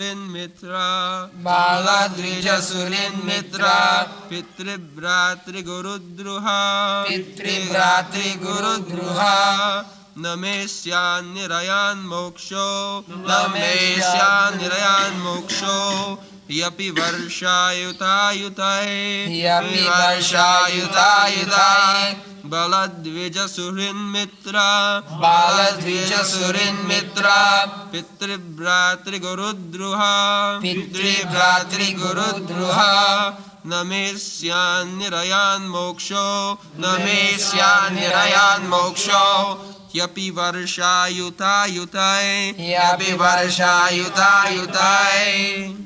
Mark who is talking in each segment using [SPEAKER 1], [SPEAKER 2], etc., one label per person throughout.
[SPEAKER 1] Mitra,
[SPEAKER 2] Baladvija Surin Mitra,
[SPEAKER 1] Pitribratri Gurudruha,
[SPEAKER 2] Pitribratri Gurudruha,
[SPEAKER 1] Namesyan Nirayan Moksho,
[SPEAKER 2] Namesyan
[SPEAKER 1] Nirayan Moksho, Yapi Varshayuta Yutai,
[SPEAKER 2] Yapi Varshayuta Yutai,
[SPEAKER 1] Baladvija Surin Mitra,
[SPEAKER 2] Baladvija Surin Mitra,
[SPEAKER 1] Pitribratri Gurudruha,
[SPEAKER 2] Pitribratri Gurudruha,
[SPEAKER 1] Namesyan Nirayan Moksho,
[SPEAKER 2] Namesyan Nirayan Moksho,
[SPEAKER 1] Yapi Varshayuta Yutai,
[SPEAKER 2] Yapi Varshayuta Yutai.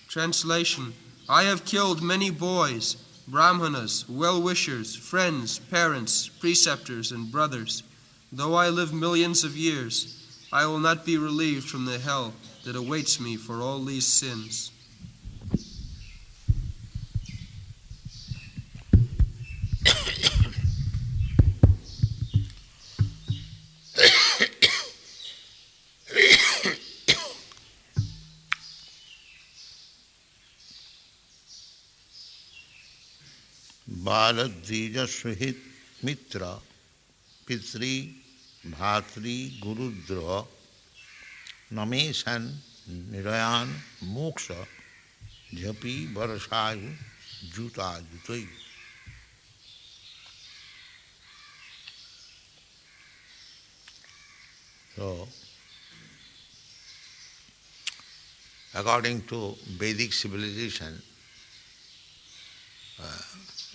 [SPEAKER 1] Translation: I have killed many boys, brahmanas, well-wishers, friends, parents, preceptors, and brothers. Though I live millions of years, I will not be relieved from the hell that awaits me for all these sins.
[SPEAKER 3] Baladvija Suhit Mitra Pitri Bhatri Gurudra Namesan Nirayan Moksha Jhapi Varashayu Juta Jutai. So, according to Vedic civilization,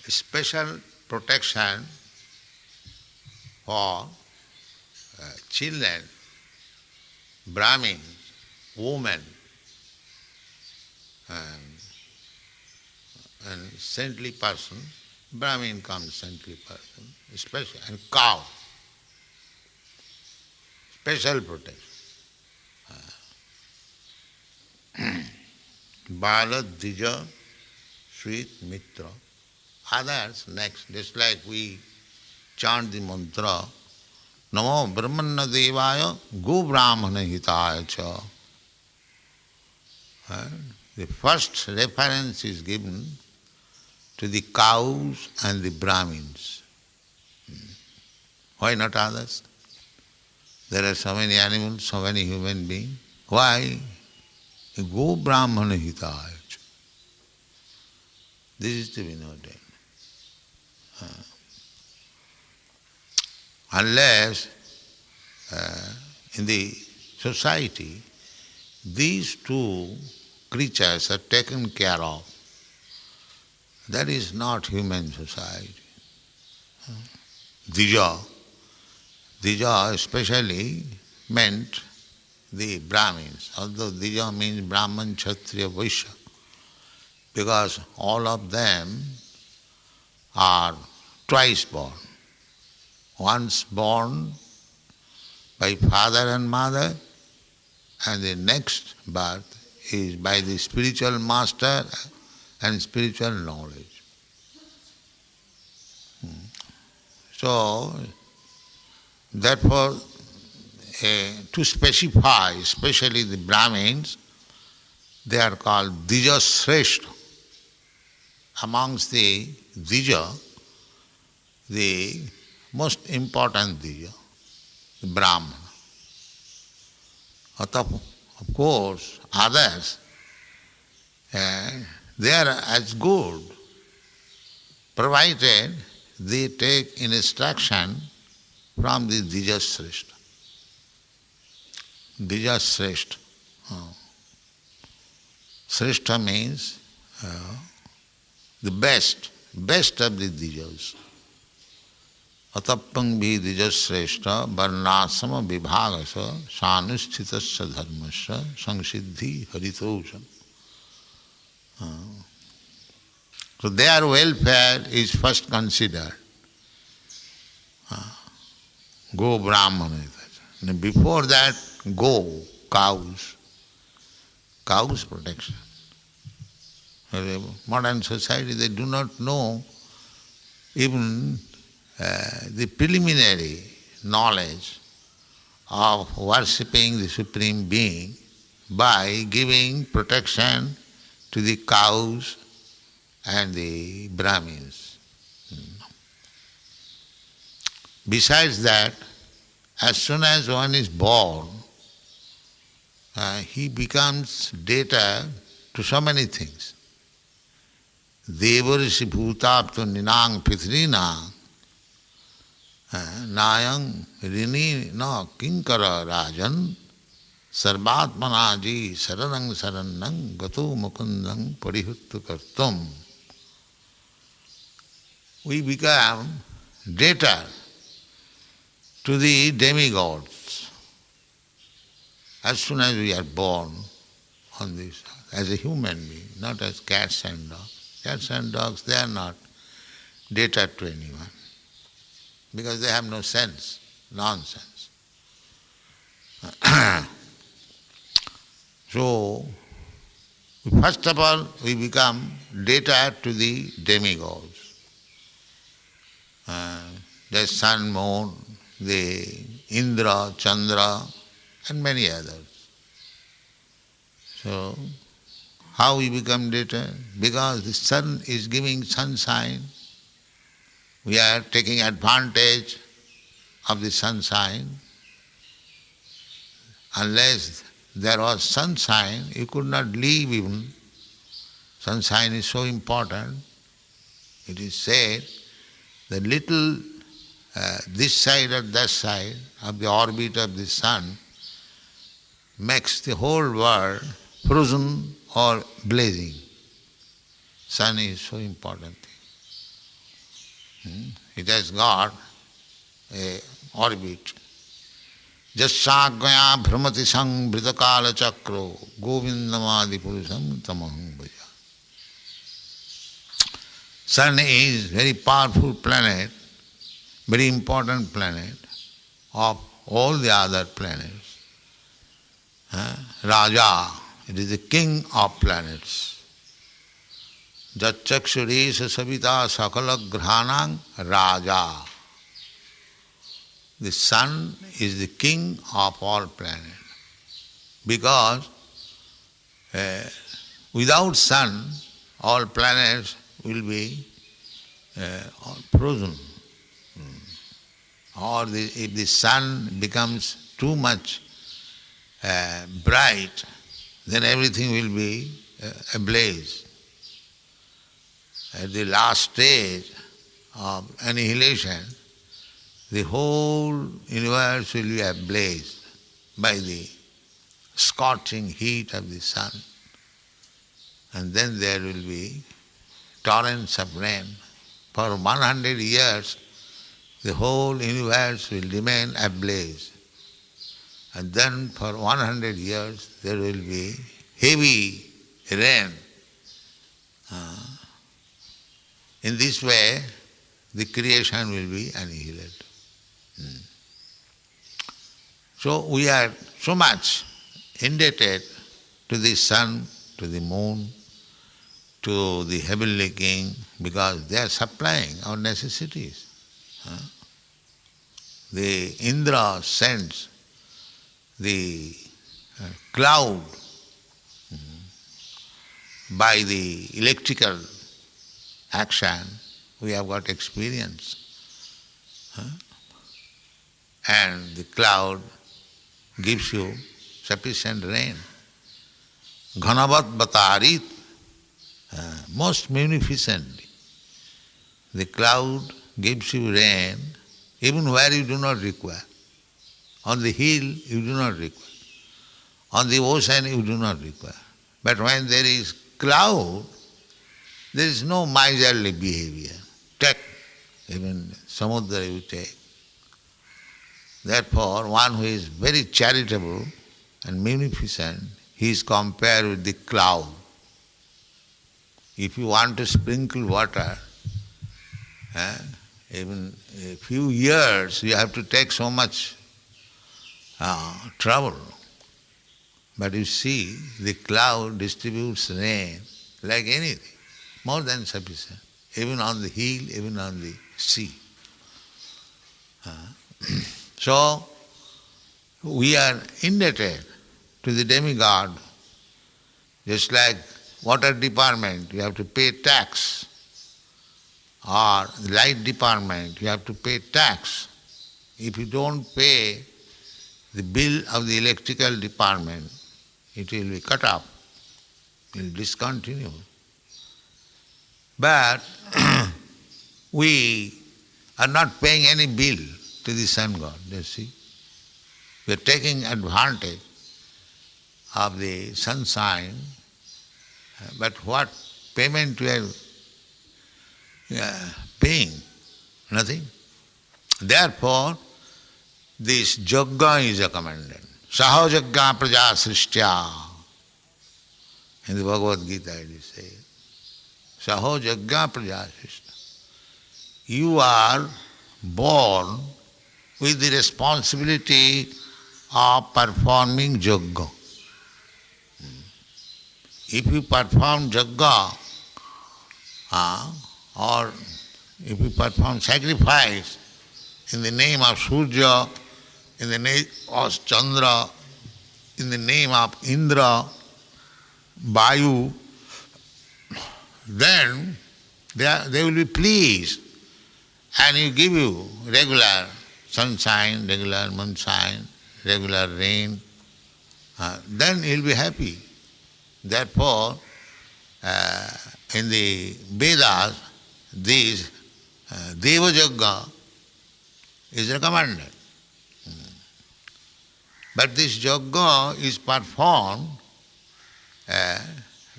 [SPEAKER 3] special protection for children, Brahmins, women, and saintly person, Brahmin comes saintly person, special, and cow, special protection. Bala, Dija, Sweet, Mitra. Others next, just like we chant the mantra, Namo Brahmana Devaya Go Brahmana Hitaya Cha. The first reference is given to the cows and the Brahmins. Why not others? There are so many animals, so many human beings. Why? Go Brahmana Hitaya Cha. This is to be noted. Unless in the society these two creatures are taken care of, that is not human society. Dija especially meant the Brahmins, although Dija means Brahman, Kshatriya, Vaishya, because all of them are twice born. Once born by father and mother, and the next birth is by the spiritual master and spiritual knowledge. So, therefore, to specify, especially the Brahmins, they are called Dija Sreshta. Amongst the Dija, the most important Dija, the Brahmana. Of course, others, they are as good, provided they take instruction from the Dija Sreshta. Dija Sreshta. Sreshta means the best of the Dijas. Atappang bhi Dijas Sreshta varnasama vibhagasa sanusthitasya dharmasya samsiddhi haritosam. So their welfare is first considered. Go Brahmana. And before that, go, cows protection. Modern society, they do not know even the preliminary knowledge of worshipping the Supreme Being by giving protection to the cows and the Brahmins. Besides that, as soon as one is born, he becomes debtor to so many things. Devarishi bhutapto ninang pithrina nayang rini na kinkara rajan sarvatmanaji saranang sarannang gato mukundang parihuttu kartum. We become debtor to the demigods as soon as we are born on this earth, as a human being, not as cats and dogs. Cats and dogs, they are not debtor to anyone because they have no sense, nonsense. So, first of all, we become debtor to the demigods. The sun, moon, the Indra, Chandra, and many others. So, how we become debtor? Because the sun is giving sunshine. We are taking advantage of the sunshine. Unless there was sunshine, you could not live even. Sunshine is so important. It is said that little this side or that side of the orbit of the sun makes the whole world frozen or blazing. Sun is so important thing. It has got a orbit. Jassagaya bhramati sang vritakala chakro govindamadi purusam tamaham bhaja. Sun is very powerful planet, very important planet of all the other planets. Raja, it is the king of planets. Jatchakshuresha savita sakala grhanang Raja. The sun is the king of all planets. Because without sun, all planets will be frozen. Or if the sun becomes too much bright, then everything will be ablaze. At the last stage of annihilation, the whole universe will be ablaze by the scorching heat of the sun. And then there will be torrents of rain. For 100 years, the whole universe will remain ablaze. And then for 100 years, there will be heavy rain. In this way, the creation will be annihilated. So we are so much indebted to the sun, to the moon, to the heavenly king, because they are supplying our necessities. The Indra sends the cloud by the electrical action. We have got experience. And the cloud gives you sufficient rain. Ghanavat batarit, most munificently. The cloud gives you rain even where you do not require. On the hill you do not require. On the ocean you do not require. But when there is cloud, there is no miserly behavior. Take even samudra you take. Therefore, one who is very charitable and munificent, he is compared with the cloud. If you want to sprinkle water, even a few years you have to take so much trouble. But you see, the cloud distributes rain like anything, more than sufficient, even on the hill, even on the sea. So, we are indebted to the demigod, just like water department, you have to pay tax, or the light department, you have to pay tax. If you don't pay the bill of the electrical department, it will be cut off, it will discontinue. But we are not paying any bill to the sun god, you see. We are taking advantage of the sunshine, but what payment we are paying? Nothing. Therefore, this yajna is recommended. Saho yajna praja srishtya. In the Bhagavad Gita it is said. Saho yajna praja srishtya. You are born with the responsibility of performing yajna. If you perform yajna, or if you perform sacrifice in the name of Surya, in the name of Chandra, in the name of Indra, Vayu, then they will be pleased and he give you regular sunshine, regular moonshine, regular rain, then he will be happy. Therefore, in the Vedas, this Deva Yajna is recommended. But this yajna is performed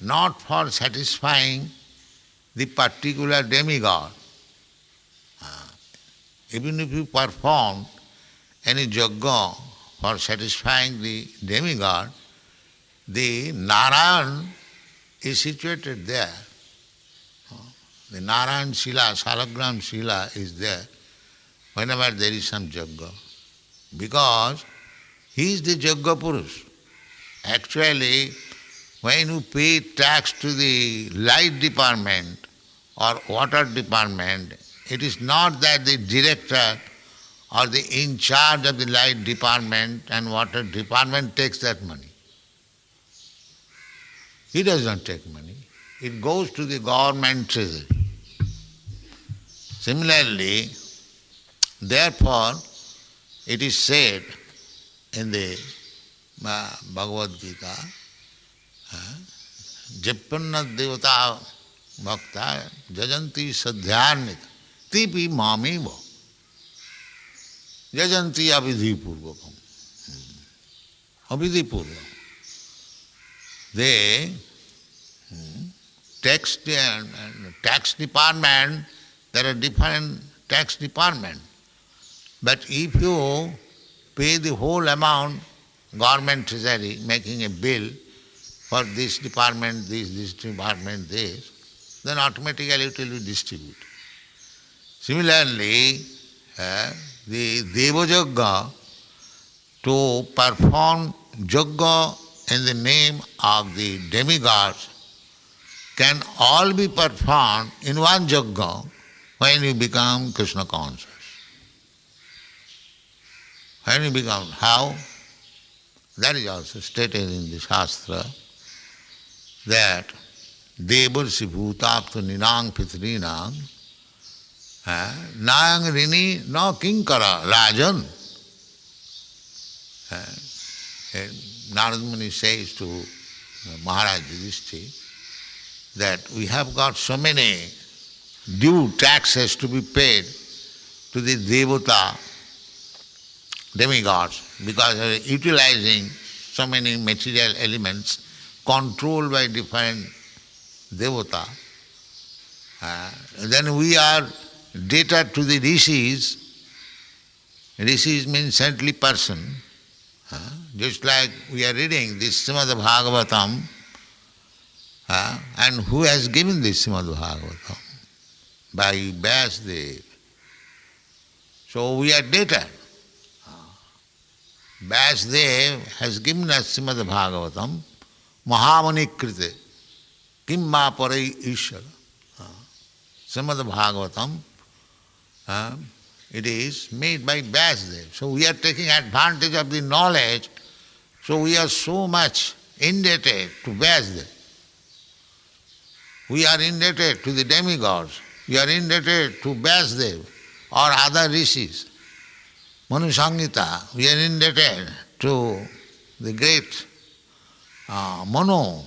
[SPEAKER 3] not for satisfying the particular demigod. Even if you perform any yajna for satisfying the demigod, the Narayan is situated there. The Narayan Shila, Salagram Shila is there whenever there is some yajna. Because he is the yajna Purush. Actually, when you pay tax to the light department or water department, it is not that the director or the in charge of the light department and water department takes that money. He does not take money. It goes to the government treasury. Similarly, therefore, it is said in the Bhagavad Gita, Jappanna devata bhakta jajanti sadhyarnita tipi mamiva jajanti avidhi purvakam. Avidhi purvakam. They tax department, there are different tax department. But if you pay the whole amount, government treasury making a bill for this department, this department, this, then automatically it will be distributed. Similarly, the Deva Yajna, to perform yajna in the name of the demigods, can all be performed in one yajna when you become Krishna conscious. When you become, how? That is also stated in the Shastra, that Devarsi bhutapta ninang pitrinang nayang rini no kinkara rajan. Narad Muni says to Maharaj Yudhishthira that we have got so many due taxes to be paid to the devata, demigods, because they are utilizing so many material elements controlled by different devata. Then we are debtor to the rishis. Rishis means saintly person. Just like we are reading this Srimad Bhagavatam, and who has given this Srimad Bhagavatam? By Vyasadeva. So we are debtor. Vyasadeva has given us Srimad Bhagavatam, Mahamani Krite, Kimma Parai Ishara. Srimad Bhagavatam it is made by Vyasdev. So we are taking advantage of the knowledge, so we are so much indebted to Vyasdev. We are indebted to the demigods, we are indebted to Vyasdev or other rishis. Manu Samhita, we are indebted to the great Manu.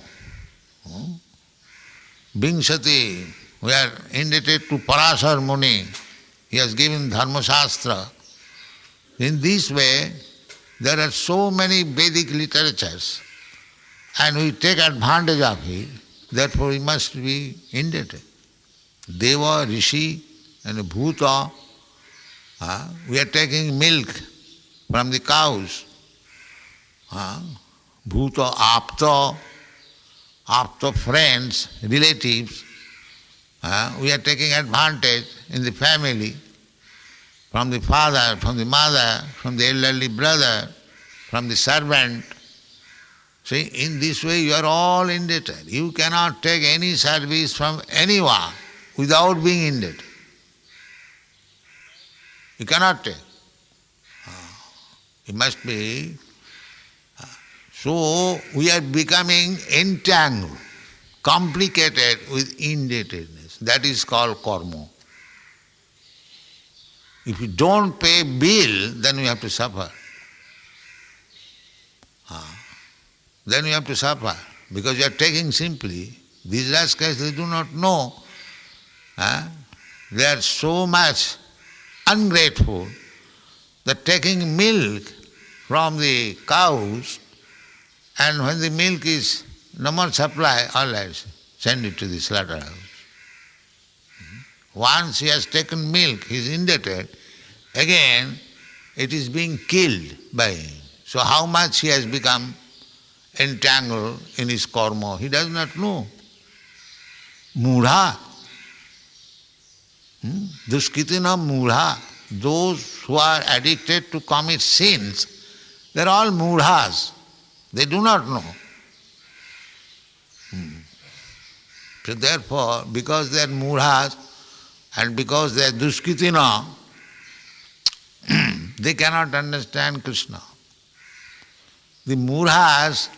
[SPEAKER 3] Vimshati, we are indebted to Parasar Muni. He has given Dharma Shastra. In this way, there are so many Vedic literatures, and we take advantage of it, therefore we must be indebted. Deva, Rishi and Bhuta, we are taking milk from the cows. Bhuta, Apta friends, relatives, we are taking advantage in the family, from the father, from the mother, from the elderly brother, from the servant. See, in this way you are all indebted. You cannot take any service from anyone without being indebted. You cannot take. It must be. So we are becoming entangled, complicated with indebtedness. That is called karma. If you don't pay bill, then you have to suffer. Then you have to suffer, because you are taking simply. These rascals, they do not know. They are so much ungrateful that taking milk from the cows, and when the milk is no more supply, all right, send it to the slaughterhouse. Once he has taken milk, he is indebted, again it is being killed by him. So how much he has become entangled in his karma, he does not know. Mudha. Duskitina mudha. Those who are addicted to commit sins, they are all mudhas. They do not know. So therefore, because they are mudhas and because they are duskitina, they cannot understand Krishna. The mudhas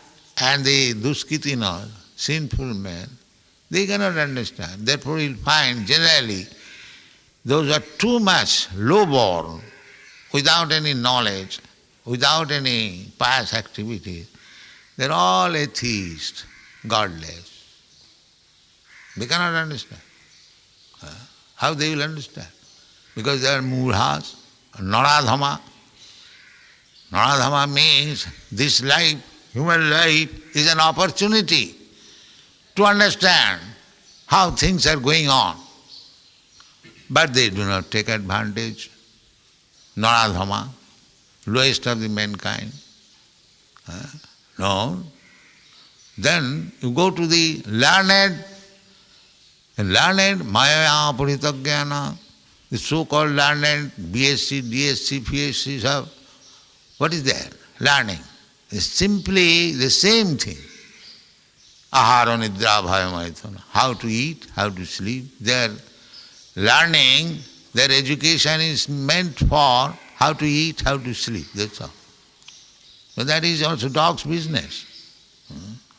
[SPEAKER 3] and the duskitina, sinful men, they cannot understand. Therefore you'll find generally those are too much low-born, without any knowledge, without any pious activity. They're all atheists, godless. They cannot understand. How they will understand? Because they are mudhas, naradhama. Naradhama means this life, human life, is an opportunity to understand how things are going on. But they do not take advantage. Naradhama, lowest of the mankind. No. Then you go to the learned Maya Parithagyana, the so-called learned BSc, DSc, PhD, have. What is that? Learning. It's simply the same thing. Ahara nidra bhaya maithana. How to eat, how to sleep. Their learning, their education is meant for how to eat, how to sleep. That's all. But that is also dog's business.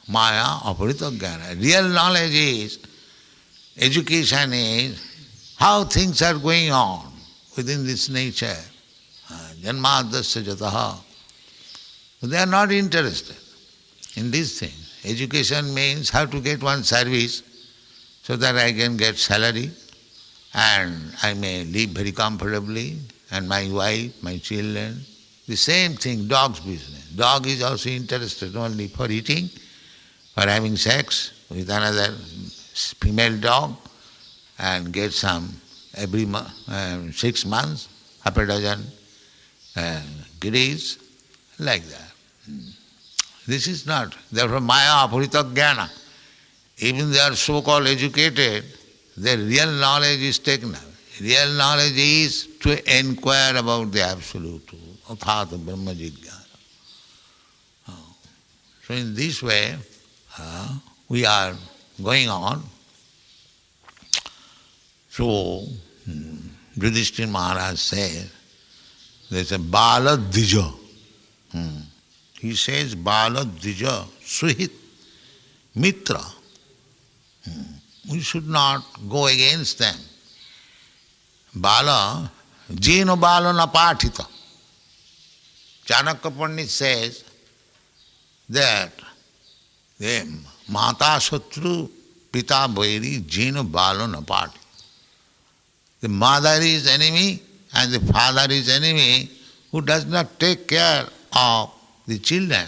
[SPEAKER 3] Maya aparita jnana. Real knowledge is, education is how things are going on within this nature. Janmadasya jataha. They are not interested in these things. Education means how to get one service so that I can get salary and I may live very comfortably, and my wife, my children. The same thing, dog's business. Dog is also interested only for eating, for having sex with another female dog, and get some every 6 months, half a dozen giddies, like that. This is not. Therefore, Maya Aparita Jnana. Even they are so-called educated, their real knowledge is taken away. Real knowledge is to inquire about the Absolute, Athata Brahma Jigyana. So in this way, we are going on. So, Yudhishthira Maharaj says, there's a Bala Dvija. He says, Bala Dvija Suhit Mitra. We should not go against them. Bala, Jino Bala Napatita. Chanakya Pandit says that the Mata Shatru Pita Vairi Jino Bala Napatita. The mother is enemy and the father is enemy who does not take care of the children.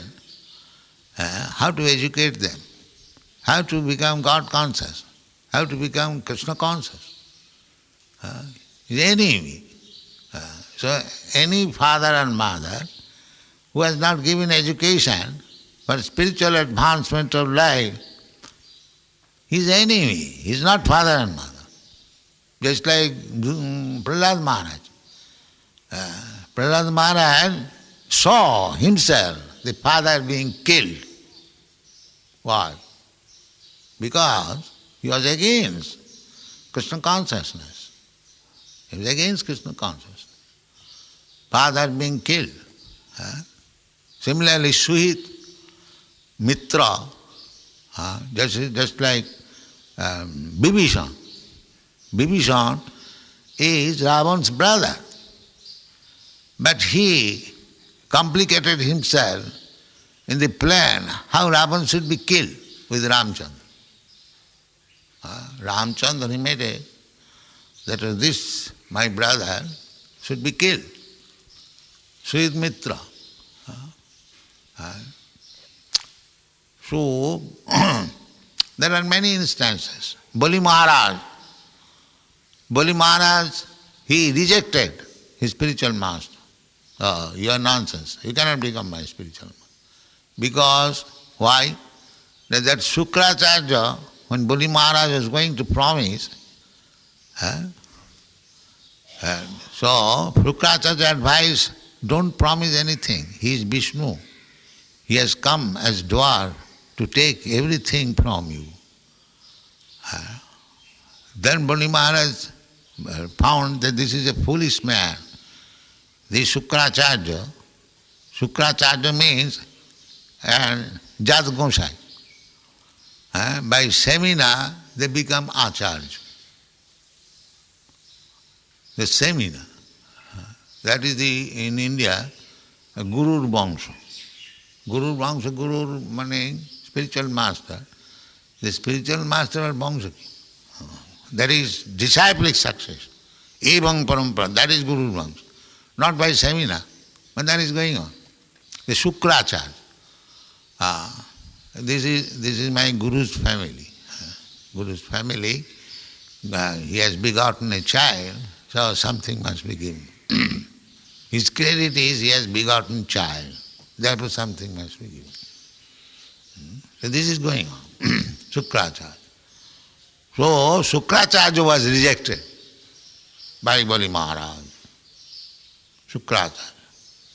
[SPEAKER 3] How to educate them? How to become God conscious? How to become Krishna conscious? Is enemy. So any father and mother who has not given education for spiritual advancement of life, he is enemy. He is not father and mother. Just like Prahlad Maharaj. Prahlad Maharaj saw himself, the father being killed. Why? Because he was against Krishna consciousness. He was against Krishna consciousness. Father being killed. Similarly, Suhit, Mitra, just like Bibhishan. Bibhishan is Ravan's brother. But he complicated himself in the plan how Ravan should be killed with Ramchandra. Ramchandra, he made it that this, my brother, should be killed. Suhit Mitra. So, there are many instances. Bali Maharaj, he rejected his spiritual master. You are nonsense. You cannot become my spiritual master. Because, why? That Shukracharya, when Bali Maharaj was going to promise, so Shukracharya advised, don't promise anything. He is Vishnu. He has come as dwarf to take everything from you. Then Bali Maharaj found that this is a foolish man. This Shukracharya means Jat Gosai. By seminar, they become Acharya. The seminar. That is in India, a Gurur Vangsha. Gurur Vangsha, Guru meaning spiritual master. The spiritual master of Vangsha. That is disciplic success. Evang Parampara, that is Guru Vangsha. Not by seminar, but that is going on. The Shukracharya. This is my Guru's family. Guru's family, he has begotten a child, so something must be given. His credit is he has begotten child, therefore something must be given. So this is going on. Shukracharya. So Shukracharya was rejected by Bali Maharaj. Shukracharya.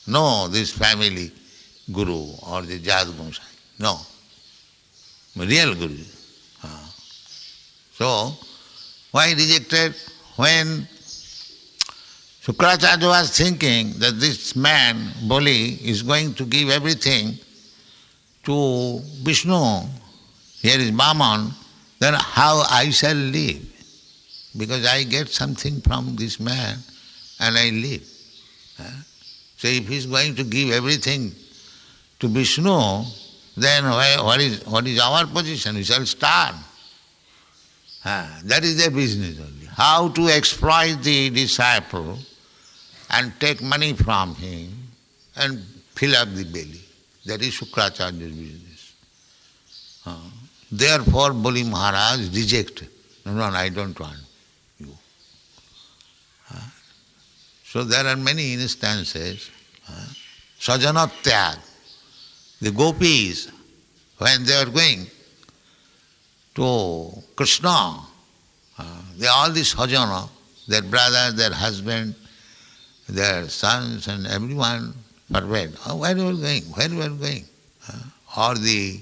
[SPEAKER 3] No, this family Guru or the Jat Gosai. No. Real Guru. So, why rejected? When Shukracharya was thinking that this man, Bali, is going to give everything to Vishnu, here is Vaman, then how I shall live? Because I get something from this man and I live. So if he is going to give everything to Vishnu, then what is our position? We shall starve. That is their business only. How to exploit the disciple and take money from him and fill up the belly. That is Shukracharya's business. Therefore Bali Maharaj rejected. No, I don't want you. So there are many instances. Sajanatyag. The gopis, when they are going to Krishna, all these sajana, their brother, their husband, their sons and everyone forbade. Where you are going? Where you are going? Or the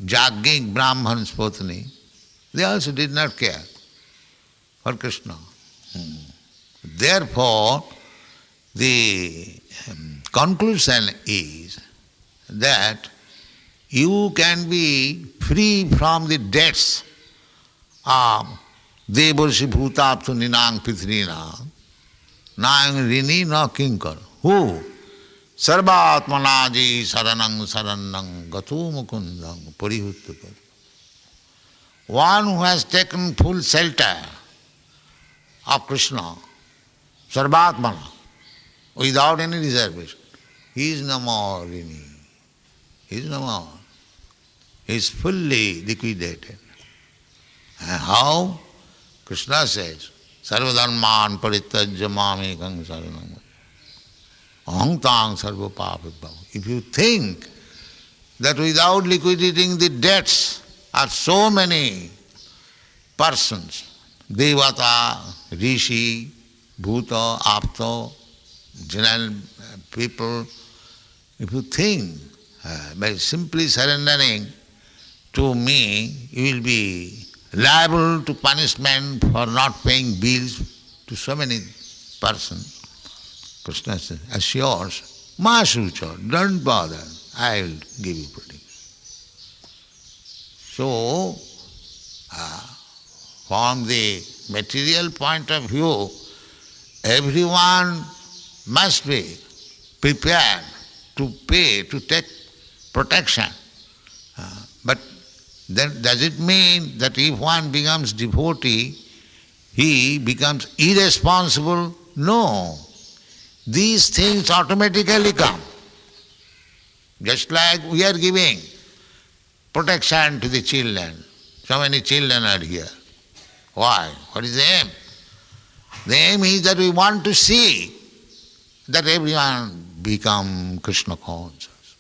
[SPEAKER 3] Jagging Brahman's Potni, they also did not care for Krishna. Therefore, the conclusion is that you can be free from the debts of Devarshi Bhutaptu Ninang Pitrina, Nayang Rini na Kinkar. Who? Sarvatmanaji Saranang Saranang Gatu Mukundang Parihuttapar. One who has taken full shelter of Krishna, Sarvatmana, without any reservation, he is no more Rini. He is no more. He is fully liquidated. And how? Krishna says, Sarvadharman parityajya mamekang saranam aham tang sarva papibhavam. If you think that without liquidating the debts of so many persons, Devata, Rishi, Bhuta, Apta, general people, if you think by simply surrendering to me, you will be liable to punishment for not paying bills to so many persons. Krishna says, assures, Ma Sucha, don't bother, I will give you protection. So, from the material point of view, everyone must be prepared to pay, to take protection. But then does it mean that if one becomes devotee, he becomes irresponsible? No. These things automatically come. Just like we are giving protection to the children. So many children are here. Why? What is the aim? The aim is that we want to see that everyone become Krishna conscious.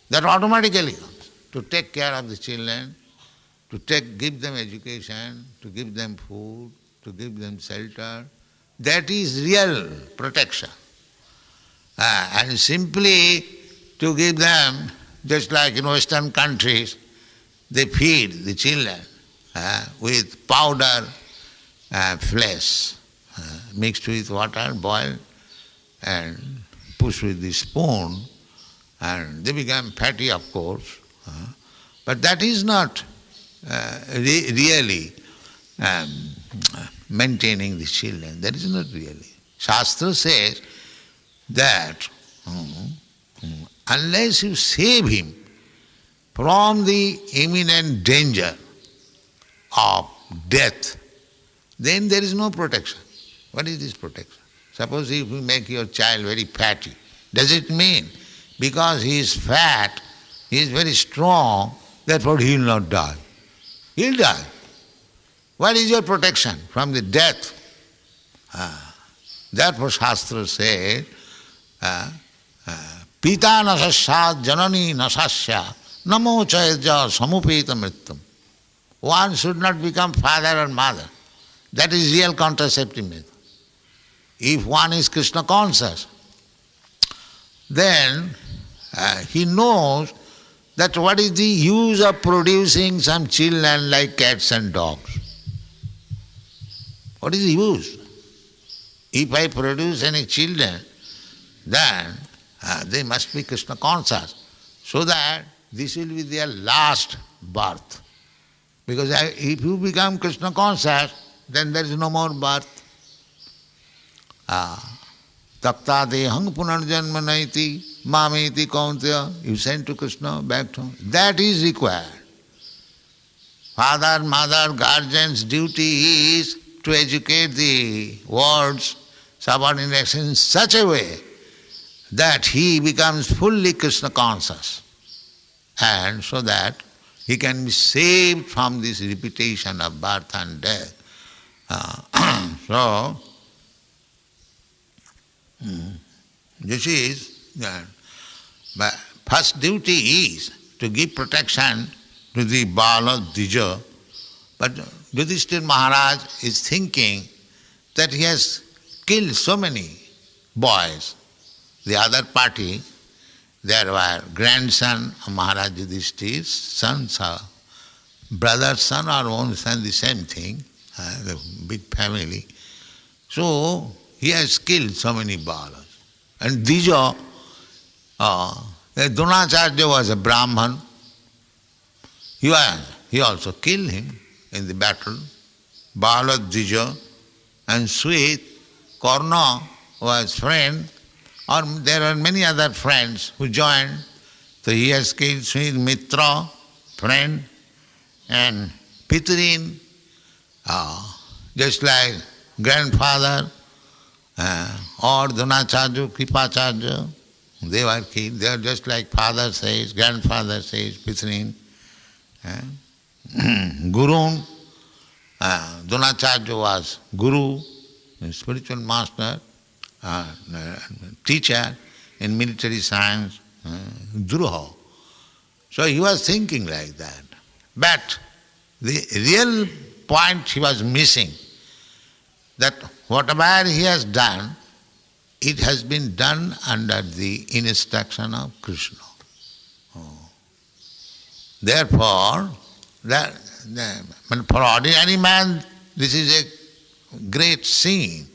[SPEAKER 3] That automatically comes. To take care of the children, to give them education, to give them food, to give them shelter. That is real protection. And simply to give them, just like in Western countries, they feed the children with powder flesh mixed with water, boiled, and pushed with the spoon, and they become fatty, of course. But that is not really maintaining the children. That is not really. Shastra says that unless you save him from the imminent danger of death, then there is no protection. What is this protection? Suppose if you make your child very fatty, does it mean because he is fat, he is very strong, therefore he will not die? He will die. What is your protection from the death? Therefore Shastra says, Pita nasasya janani nasasya namo chayaja samupeta mrityam. One should not become father or mother. That is real contraceptive method. If one is Krishna conscious, then he knows that what is the use of producing some children like cats and dogs? What is the use? If I produce any children, then they must be Krishna conscious, so that this will be their last birth. Because if you become Krishna conscious, then there is no more birth. Tapta dehang punarjanma naiti mameti kauntya. You send to Krishna, back to him. That is required. Father, mother, guardian's duty is to educate the world's subordinate in such a way that he becomes fully Krishna conscious, and so that he can be saved from this repetition of birth and death. So, this is but first duty is to give protection to the Bala Dvija. But Yudhishthira Maharaj is thinking that he has killed so many boys. The other party, there were grandson of Maharaj Yudhishthira's sons, brother, son or own son, the same thing. the big family. So he has killed so many Balas. And Dija, Dronacharya was a Brahman. He also killed him in the battle. Bala, Dija, and Sweet, Karna was friend, or there are many other friends who joined. So he has killed Sweet, Mitra, friend, and Pitrin, just like grandfather, or Dronacharya, Kripacharya, they were killed. They are just like father says, grandfather says, Pitrin. Guru, Dronacharya was Guru, spiritual master, teacher in military science, Druha. So he was thinking like that. But the real point he was missing, that whatever he has done, it has been done under the instruction of Krishna. Therefore, for ordinary man, this is a great sin.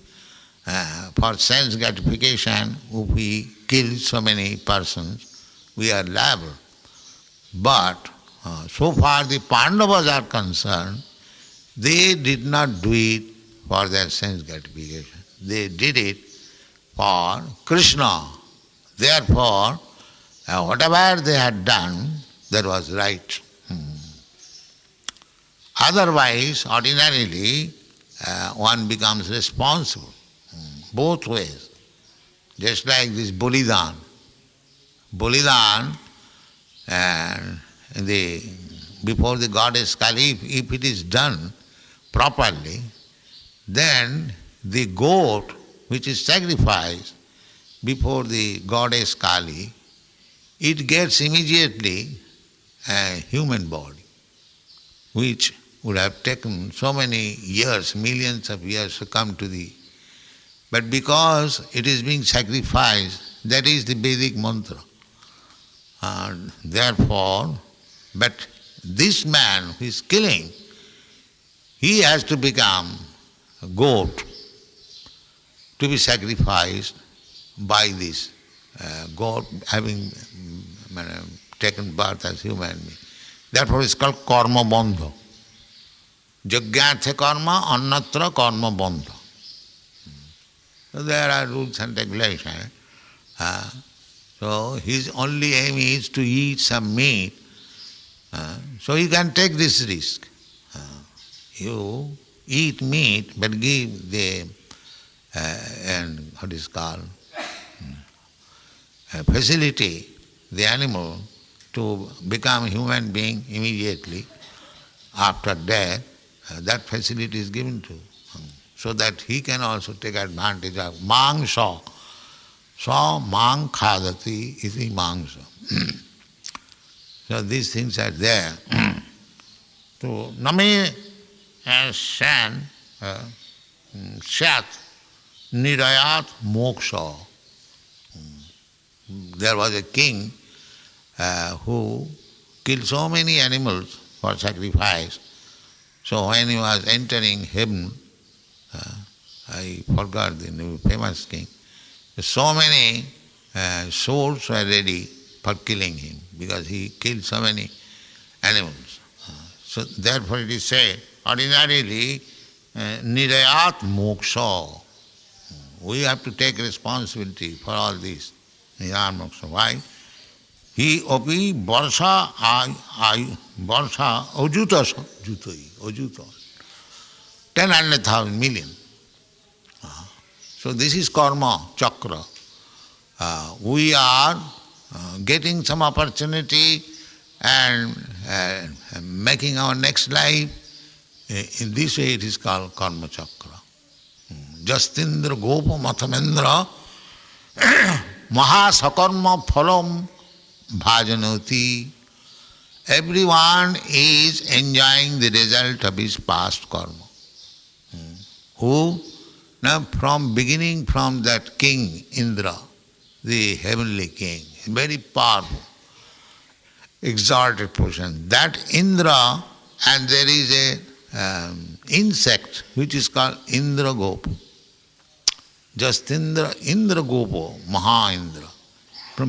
[SPEAKER 3] For sense gratification, if we kill so many persons, we are liable. But so far the Pandavas are concerned, they did not do it for their sense gratification. They did it for Krishna. Therefore, whatever they had done, that was right. Otherwise, ordinarily, one becomes responsible both ways. Just like this Bolidan. Bolidan, before the goddess Kali, if it is done properly, then the goat which is sacrificed before the goddess Kali, it gets immediately a human body, which would have taken so many years, millions of years to come to the... But because it is being sacrificed, that is the Vedic mantra. And therefore, but this man who is killing, he has to become a goat to be sacrificed by this goat having taken birth as human being. Therefore it's called karma bandha. Jagyathe karma, annatra karma bandha. So there are rules and regulations. So his only aim is to eat some meat. So you can take this risk. You eat meat, but give the what is called facility, the animal, to become a human being immediately after death. That facility is given to, so that he can also take advantage of mangsha. Sa mang khadati iti mangsha. So these things are there. So name san shat nirayat moksha. There was a king who killed so many animals for sacrifice. So when he was entering heaven, I forgot the name, famous king, so many souls were ready for killing him because he killed so many animals. So therefore it is said, ordinarily, nirayat moksha. We have to take responsibility for all this. Nirayat moksha. Why? He opi varsha varsha ojuta ojuta 10,000 million. So this is karma chakra. We are getting some opportunity and making our next life. In this way it is called karma chakra. Justindra gopa mathamendra mahasakarma phalam bhajanoti. Everyone is enjoying the result of his past karma. Who? Now from beginning, from that king Indra, the heavenly king, very powerful, exalted position. That Indra, and there is a insect which is called Indragopa. Justindra Indragopo, Maha-Indra.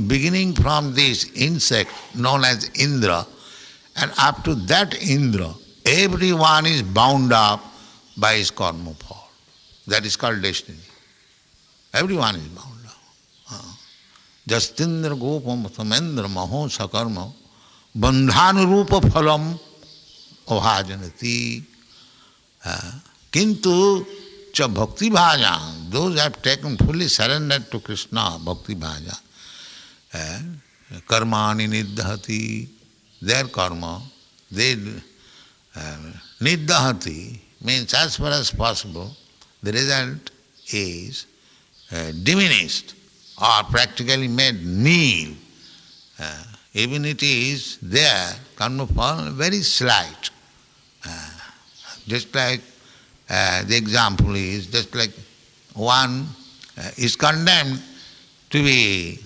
[SPEAKER 3] Beginning from this insect known as Indra, and up to that Indra, everyone is bound up by his karma power. That is called destiny. Everyone is bound up. Justindra Gopam Samendra Maho Sakarma Bandhanurupa Phalam Abhajanati. Kintu cha bhakti bhaja, those have taken fully surrendered to Krishna, bhakti bhaja. Karmani niddhati, their karma, they niddhati means as far as possible, the result is diminished or practically made nil. Even it is there, karma phala, very slight. Just like the example is, just like one is condemned to be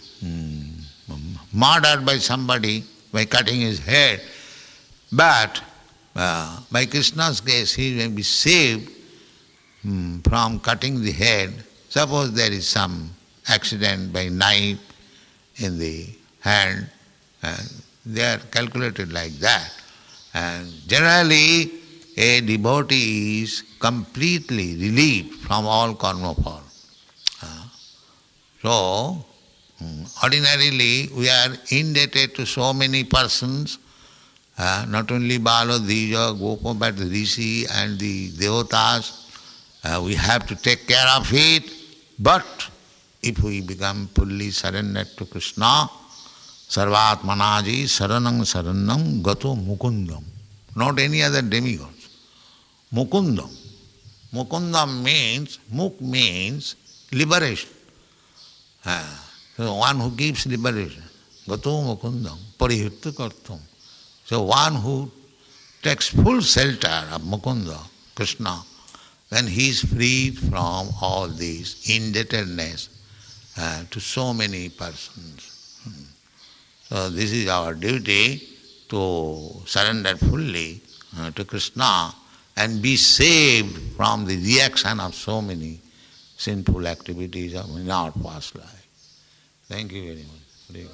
[SPEAKER 3] murdered by somebody by cutting his head, but by Krishna's grace he may be saved from cutting the head. Suppose there is some accident by knife in the hand, they are calculated like that. And generally a devotee is completely relieved from all karma phala. So, ordinarily we are indebted to so many persons, not only Bala, Dvija, Gopa, but the Rishi and the Devatas. We have to take care of it, but if we become fully surrendered to Krishna, Sarvatmanaji Saranam Saranam Gato Mukundam, not any other demigods. Mukundam. Mukundam means, Muk means liberation. So one who gives liberation. Gato Mukundam, Parihirta Kartam. So one who takes full shelter of Mukunda, Krishna, then he is freed from all this indebtedness to so many persons. So this is our duty, to surrender fully to Krishna and be saved from the reaction of so many sinful activities in our past life. Thank you very much.